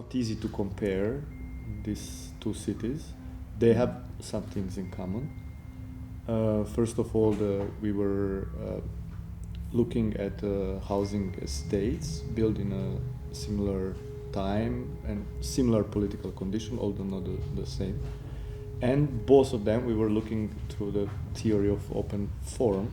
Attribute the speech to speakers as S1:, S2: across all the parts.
S1: not easy to compare these two cities. They have some things in common. First of all, we were looking at housing estates built in a similar time and similar political condition, although not the same. And both of them we were looking through the theory of open form.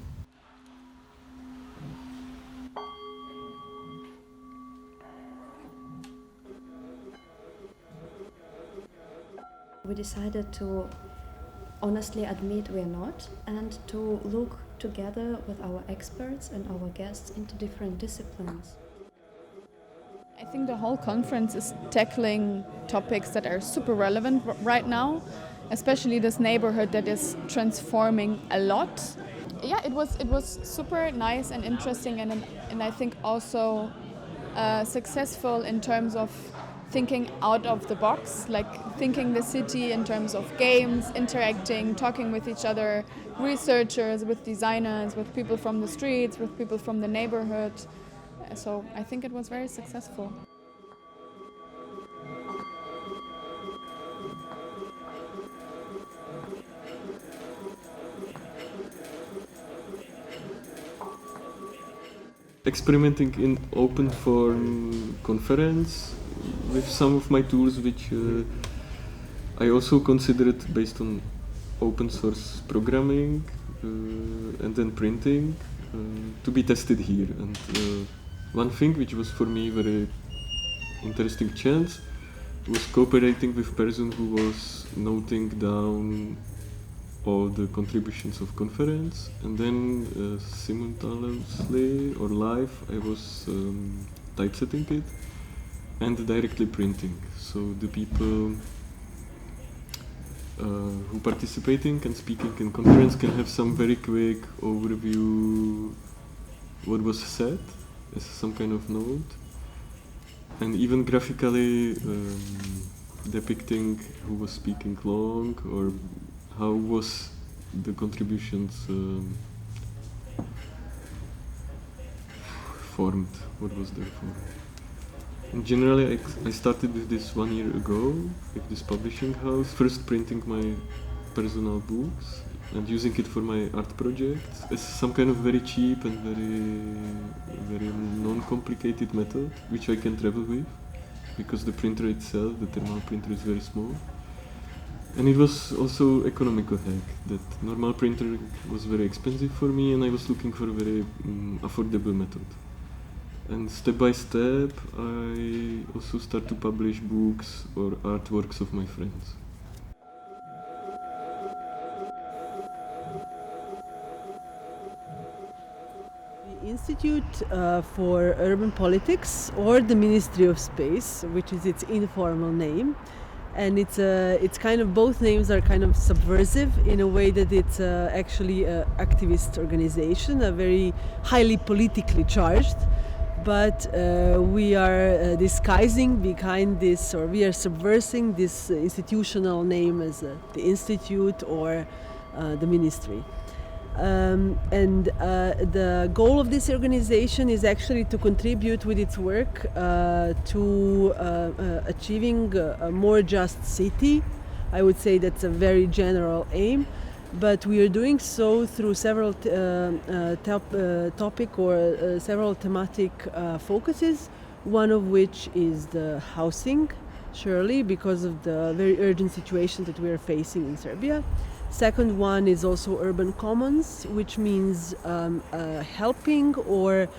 S2: We decided to honestly admit we are not, and to look together with our experts and our guests into different disciplines.
S3: I think the whole conference is tackling topics that are super relevant right now, especially this neighborhood that is transforming a lot. Yeah, it was super nice and interesting, and I think also successful in terms of thinking out of the box, like thinking the city in terms of games, interacting, talking with each other, researchers, with designers, with people from the streets, with people from the neighborhood. So I think it was very successful.
S4: Experimenting in open form conference with some of my tools, which I also considered based on open source programming and then printing to be tested here. And one thing which was for me very interesting chance was cooperating with person who was noting down all the contributions of conference, and then simultaneously or live I was typesetting it and directly printing. So the people who participating and speaking in conference can have some very quick overview what was said as some kind of note, and even graphically depicting who was speaking long or how was the contributions formed, what was their form. And generally I started with this 1 year ago, with this publishing house, first printing my personal books and using it for my art projects as some kind of very cheap and very non-complicated method, which I can travel with, because the printer itself, the thermal printer, is very small. And it was also economical hack, that normal printer was very expensive for me, and I was looking for a very affordable method. And step by step, I also start to publish books or artworks of my friends.
S5: The Institute for Urban Politics, or the Ministry of Space, which is its informal name. And it's kind of, both names are kind of subversive in a way that it's actually an activist organization, a very highly politically charged. But we are disguising behind this, or we are subversing this institutional name as the Institute or the Ministry. And the goal of this organization is actually to contribute with its work to achieving a more just city. I would say that's a very general aim, but we are doing so through several topic or several thematic focuses, one of which is the housing, surely because of the very urgent situation that we are facing in Serbia. Second one is also urban commons, which means helping or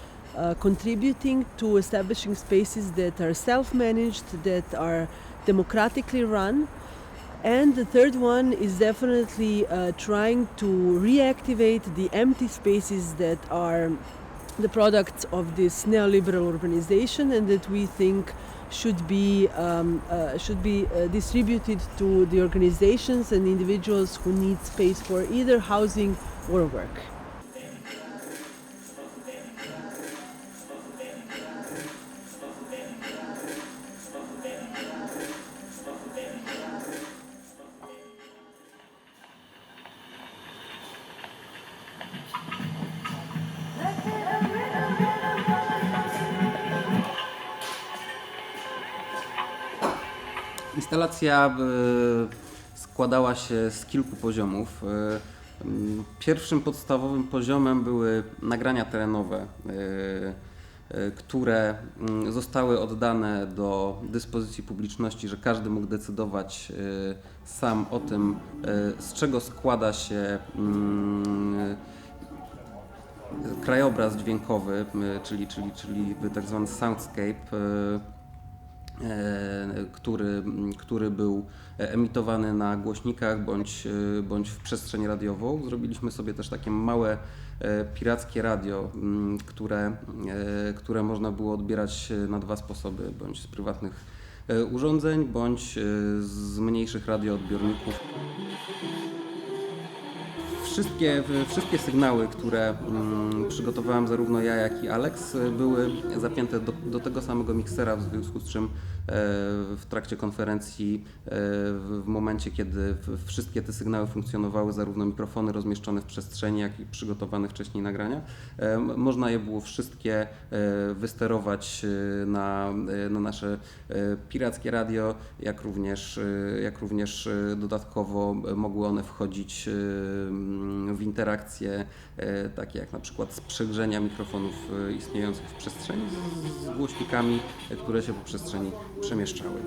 S5: contributing to establishing spaces that are self-managed, that are democratically run. And the third one is definitely trying to reactivate the empty spaces that are the products of this neoliberal urbanization, and that we think should be distributed to the organizations and individuals who need space for either housing or work.
S6: Instalacja składała się z kilku poziomów. Pierwszym podstawowym poziomem były nagrania terenowe, które zostały oddane do dyspozycji publiczności, że każdy mógł decydować sam o tym, z czego składa się krajobraz dźwiękowy, czyli tak zwany soundscape, który był emitowany na głośnikach bądź w przestrzeń radiową. Zrobiliśmy sobie też takie małe pirackie radio, które można było odbierać na dwa sposoby, bądź z prywatnych urządzeń, bądź z mniejszych radioodbiorników. Wszystkie sygnały, które przygotowałem zarówno ja, jak i Alex, były zapięte do tego samego miksera, w związku z czym w trakcie konferencji, w momencie, kiedy wszystkie te sygnały funkcjonowały, zarówno mikrofony rozmieszczone w przestrzeni, jak i przygotowane wcześniej nagrania, można je było wszystkie wysterować na nasze pirackie radio, jak również dodatkowo mogły one wchodzić w interakcje takie jak na przykład z przegrzenia mikrofonów istniejących w przestrzeni z głośnikami, które się po przestrzeni przemieszczały.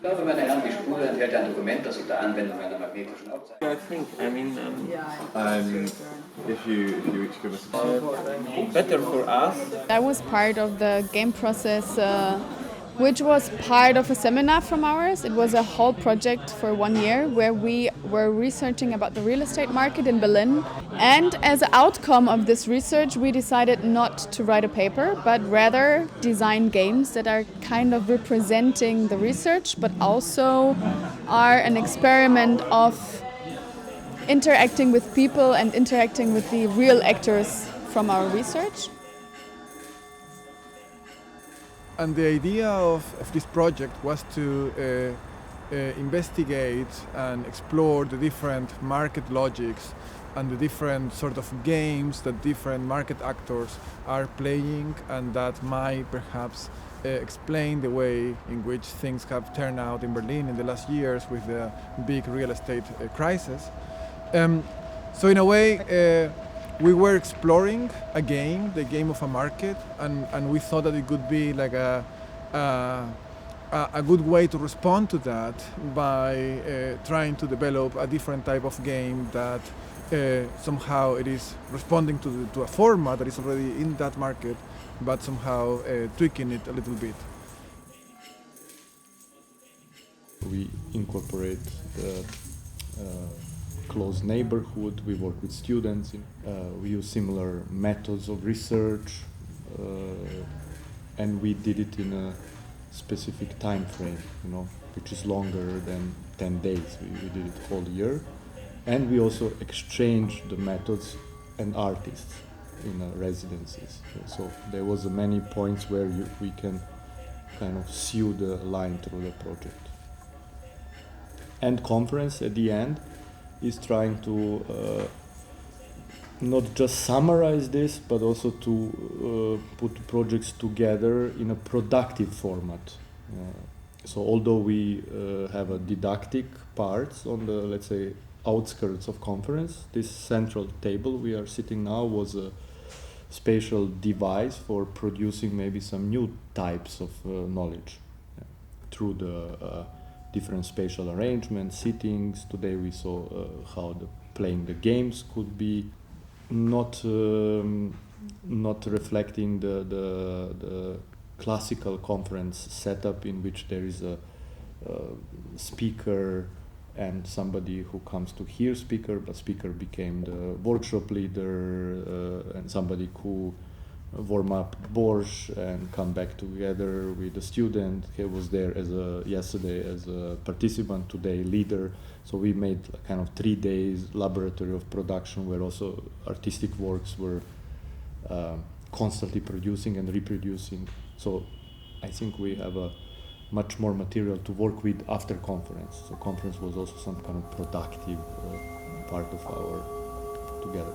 S7: Meine Damen und Herren, die Spur enthält ein Dokument, das unter Anwendung einer magnetischen Aufzeichnung.
S8: If you give us better for us.
S3: I was part of the game process, which was part of a seminar from ours. It was a whole project for 1 year where we were researching about the real estate market in Berlin. And as an outcome of this research, we decided not to write a paper, but rather design games that are kind of representing the research, but also are an experiment of interacting with people and interacting with the real actors from our research.
S9: And the idea of this project was to investigate and explore the different market logics and the different sort of games that different market actors are playing, and that might perhaps explain the way in which things have turned out in Berlin in the last years with the big real estate crisis. So in a way, we were exploring a game, the game of a market, and we thought that it could be like a good way to respond to that by trying to develop a different type of game that somehow it is responding to a format that is already in that market, but somehow tweaking it a little bit.
S1: We incorporate the close neighborhood, we work with students, we use similar methods of research, and we did it in a specific time frame, which is longer than 10 days. We did it whole year, and we also exchanged the methods and artists in residencies. So there was many points where we can kind of sew the line through the project. And conference at the end is trying to not just summarize this, but also to put projects together in a productive format. So although we have a didactic part on the, let's say, outskirts of conference, this central table we are sitting now was a spatial device for producing maybe some new types of knowledge through the different spatial arrangements, sittings. Today we saw how playing the games could be not reflecting the classical conference setup in which there is a speaker and somebody who comes to hear speaker, but speaker became the workshop leader and somebody who warm up borscht and come back together with the student. He was there yesterday as a participant, today leader. So we made a kind of 3 days laboratory of production where also artistic works were constantly producing and reproducing. So I think we have a much more material to work with after conference. So conference was also some kind of productive part of our together.